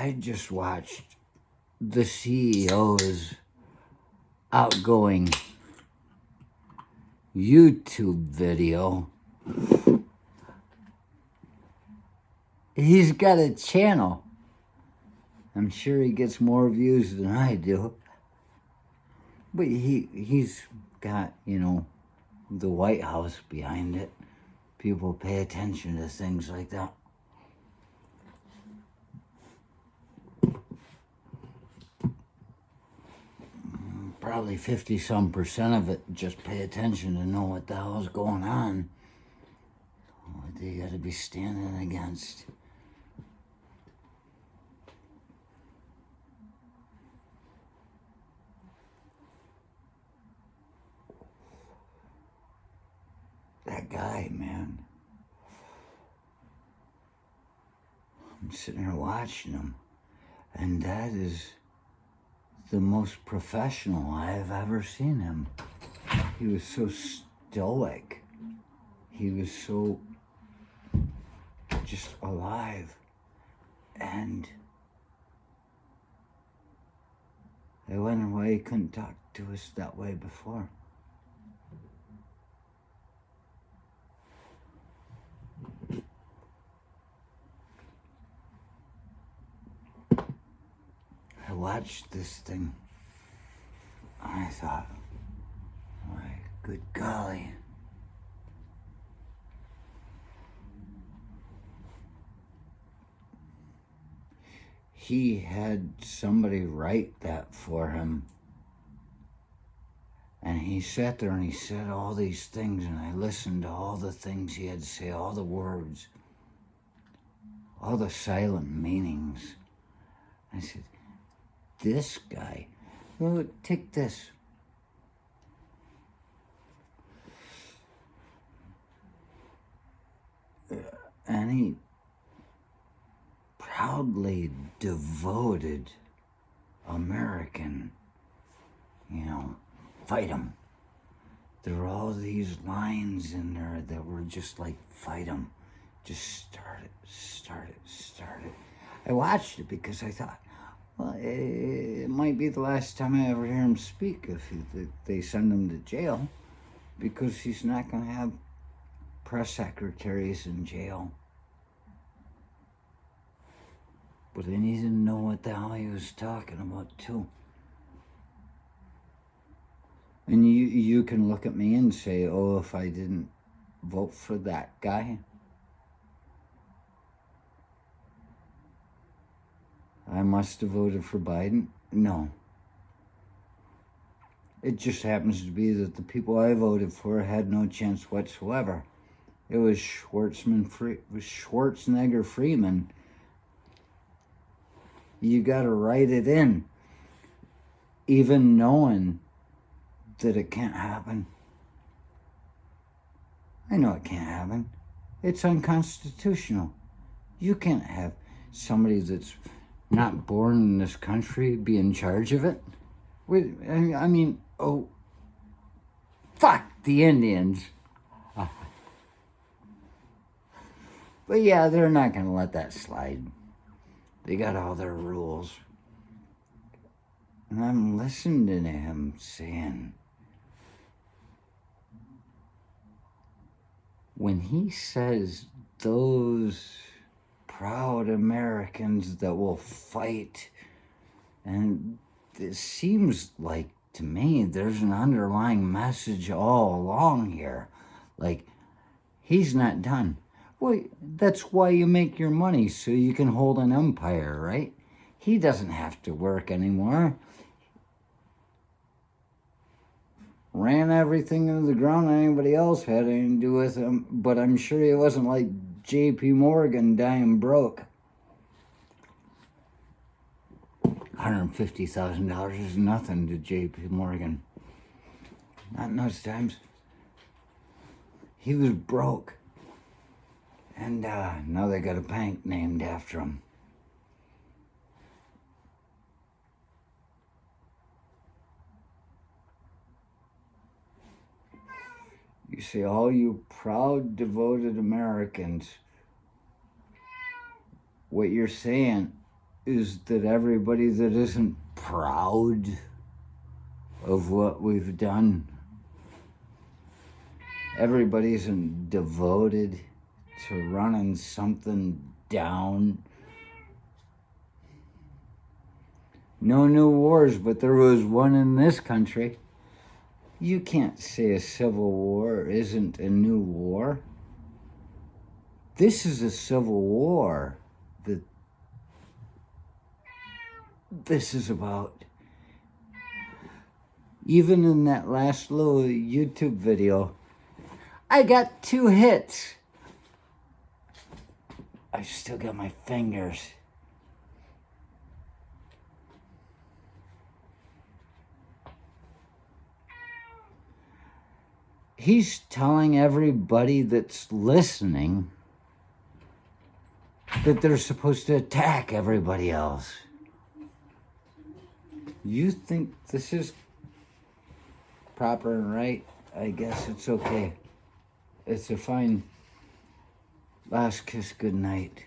I just watched the CEO's outgoing YouTube video. He's got a channel. I'm sure he gets more views than I do. But he's got, the White House behind it. People pay attention to things like that. Probably 50-some% of it just pay attention to know what the hell's going on. What they gotta be standing against. That guy, man. I'm sitting there watching him, and that is the most professional I have ever seen him. He was so stoic. He was so just alive. And I wonder why he couldn't talk to us that way before. I watched this thing, and I thought, my good golly. He had somebody write that for him. And he sat there and he said all these things, and I listened to all the things he had to say, all the words, all the silent meanings. I said, this guy, well, take this. And he proudly devoted American, fight him. There were all these lines in there that were just like, fight him. Just start it. I watched it because I thought, well, it might be the last time I ever hear him speak if they send him to jail, because he's not going to have press secretaries in jail. But I needed to know what the hell he was talking about, too. And you can look at me and say, oh, if I didn't vote for that guy, I must have voted for Biden. No. It just happens to be that the people I voted for had no chance whatsoever. It was Schwarzenegger Freeman. You got to write it in, even knowing that it can't happen. I know it can't happen. It's unconstitutional. You can't have somebody that's not born in this country be in charge of it. Fuck the Indians. But yeah, they're not going to let that slide. They got all their rules. And I'm listening to him saying, when he says those proud Americans that will fight, and it seems like to me there's an underlying message all along here. Like, he's not done. Well, that's why you make your money, so you can hold an empire, right? He doesn't have to work anymore. Ran everything into the ground anybody else had anything to do with him, but I'm sure he wasn't like J.P. Morgan dying broke. $150,000 is nothing to J.P. Morgan. Not in those times. He was broke. And now they got a bank named after him. You say, all you proud, devoted Americans, what you're saying is that everybody that isn't proud of what we've done, everybody isn't devoted to running something down. No new wars, but there was one in this country. You can't say a civil war isn't a new war. This is a civil war that this is about. Even in that last little YouTube video, I got 2 hits. I still got my fingers. He's telling everybody that's listening that they're supposed to attack everybody else. You think this is proper and right? I guess it's okay. It's a fine last kiss goodnight.